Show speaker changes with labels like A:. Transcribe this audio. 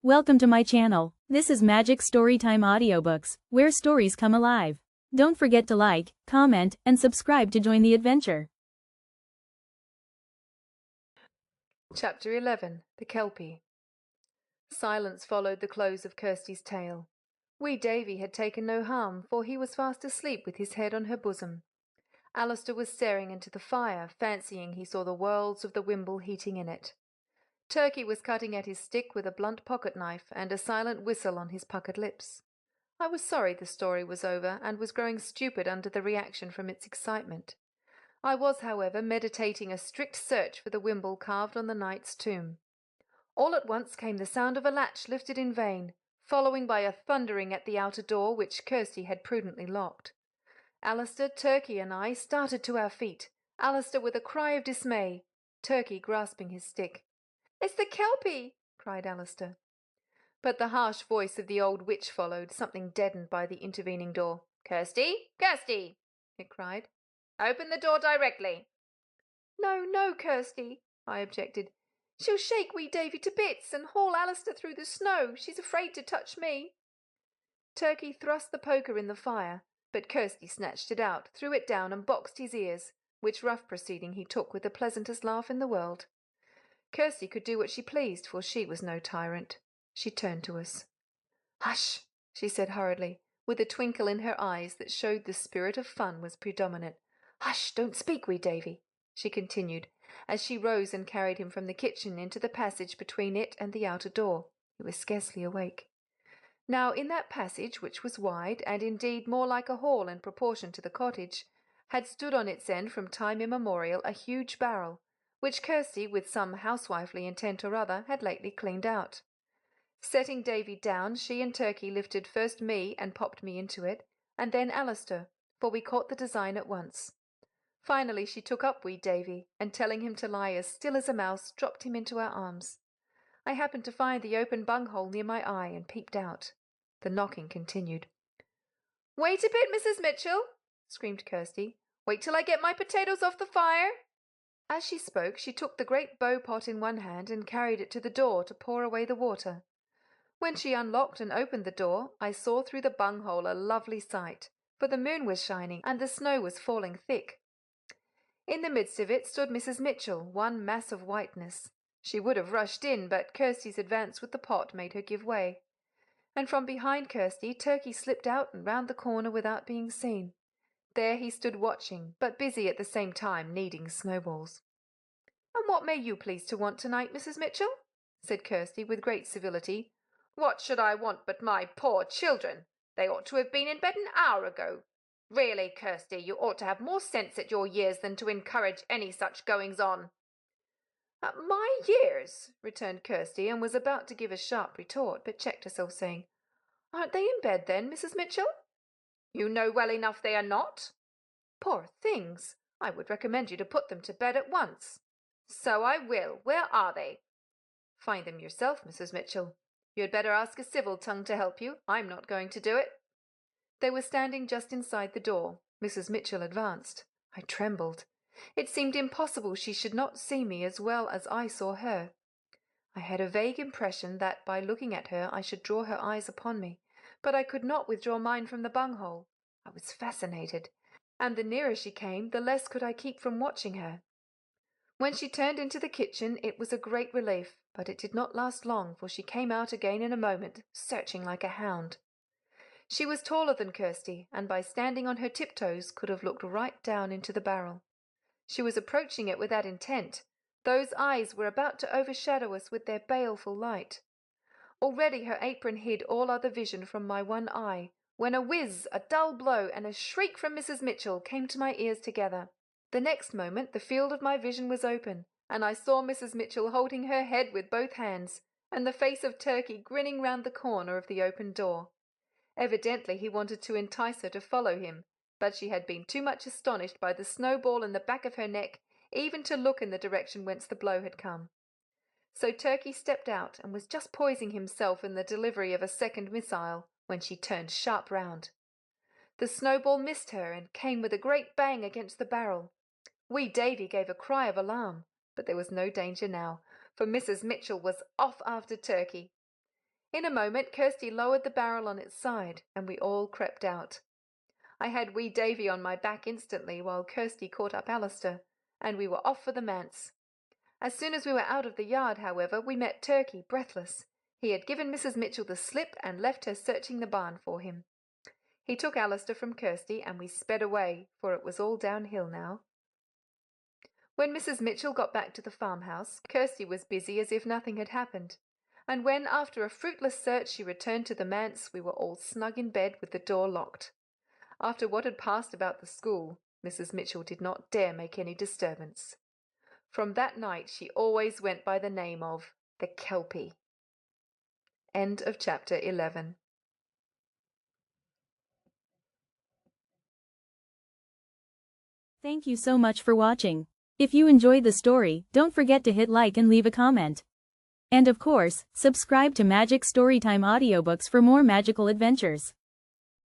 A: Welcome to my channel. This is Magic Storytime Audiobooks, where stories come alive. Don't forget to like, comment, and subscribe to join the adventure.
B: Chapter 11. The Kelpie. Silence followed the close of Kirsty's tale. Wee Davy had taken no harm, for he was fast asleep with his head on her bosom. Alastor was staring into the fire, fancying he saw the worlds of the wimble heating in it. Turkey was cutting at his stick with a blunt pocket-knife and a silent whistle on his puckered lips. I was sorry the story was over and was growing stupid under the reaction from its excitement. I was, however, meditating a strict search for the wimble carved on the knight's tomb. All at once came the sound of a latch lifted in vain, following by a thundering at the outer door which Kirsty had prudently locked. Alastor, Turkey, and I started to our feet, Alastor with a cry of dismay, Turkey grasping his stick. "It's the Kelpie!" cried Alastor. But the harsh voice of the old witch followed, something deadened by the intervening door. "Kirsty! Kirsty!" it cried. "Open the door directly." "No, no, Kirsty," I objected. "She'll shake wee Davy to bits and haul Alastor through the snow. She's afraid to touch me." Turkey thrust the poker in the fire, but Kirsty snatched it out, threw it down, and boxed his ears, which rough proceeding he took with the pleasantest laugh in the world. Kirsty could do what she pleased, for she was no tyrant. She turned to us. "Hush!" she said hurriedly, with a twinkle in her eyes that showed the spirit of fun was predominant. "Hush! Don't speak, wee Davy," she continued, as she rose and carried him from the kitchen into the passage between it and the outer door. He was scarcely awake. Now, in that passage, which was wide, and indeed more like a hall in proportion to the cottage, had stood on its end from time immemorial a huge barrel, which Kirsty, with some housewifely intent or other, had lately cleaned out. Setting Davy down, she and Turkey lifted first me and popped me into it, and then Alastor, for we caught the design at once. Finally she took up wee Davy, and telling him to lie as still as a mouse, dropped him into our arms. I happened to find the open bunghole near my eye and peeped out. The knocking continued. "Wait a bit, Mrs. Mitchell," screamed Kirsty. "Wait till I get my potatoes off the fire." As she spoke, she took the great bow pot in one hand and carried it to the door to pour away the water. When she unlocked and opened the door, I saw through the bunghole a lovely sight, for the moon was shining and the snow was falling thick. In the midst of it stood Mrs. Mitchell, one mass of whiteness. She would have rushed in, but Kirsty's advance with the pot made her give way. And from behind Kirsty, Turkey slipped out and round the corner without being seen. There he stood watching, but busy at the same time kneading snowballs. "And what may you please to want tonight, Mrs. Mitchell?" said Kirsty with great civility. "What should I want but my poor children? They ought to have been in bed an hour ago. Really, Kirsty, you ought to have more sense at your years than to encourage any such goings-on." "At my years?" returned Kirsty, and was about to give a sharp retort, but checked herself, saying, "Aren't they in bed then, Mrs. Mitchell?" "You know well enough they are not." "Poor things! I would recommend you to put them to bed at once." "So I will. Where are they?" "Find them yourself, Mrs. Mitchell. You had better ask a civil tongue to help you. I'm not going to do it." They were standing just inside the door. Mrs. Mitchell advanced. I trembled. It seemed impossible she should not see me as well as I saw her. I had a vague impression that by looking at her I should draw her eyes upon me, but I could not withdraw mine from the bunghole. I was fascinated, and the nearer she came, the less could I keep from watching her. When she turned into the kitchen, it was a great relief, but it did not last long, for she came out again in a moment, searching like a hound. She was taller than Kirsty, and by standing on her tiptoes could have looked right down into the barrel. She was approaching it with that intent. Those eyes were about to overshadow us with their baleful light. Already her apron hid all other vision from my one eye, when a whiz, a dull blow, and a shriek from Mrs. Mitchell came to my ears together. The next moment the field of my vision was open, and I saw Mrs. Mitchell holding her head with both hands, and the face of Turkey grinning round the corner of the open door. Evidently he wanted to entice her to follow him, but she had been too much astonished by the snowball in the back of her neck even to look in the direction whence the blow had come. So Turkey stepped out and was just poising himself in the delivery of a second missile when she turned sharp round. The snowball missed her and came with a great bang against the barrel. Wee Davy gave a cry of alarm, but there was no danger now, for Mrs. Mitchell was off after Turkey. In a moment, Kirsty lowered the barrel on its side, and we all crept out. I had wee Davy on my back instantly, while Kirsty caught up Alastor, and we were off for the manse. As soon as we were out of the yard, however, we met Turkey, breathless. He had given Mrs. Mitchell the slip and left her searching the barn for him. He took Alastor from Kirsty, and we sped away, for it was all downhill now. When Mrs. Mitchell got back to the farmhouse, Kirsty was busy as if nothing had happened, and when, after a fruitless search, she returned to the manse, we were all snug in bed with the door locked. After what had passed about the school, Mrs. Mitchell did not dare make any disturbance. From that night she always went by the name of the Kelpie. End of chapter 11.
A: Thank you so much for watching. If you enjoyed the story, don't forget to hit like and leave a comment. And of course, subscribe to Magic Storytime Audiobooks for more magical adventures.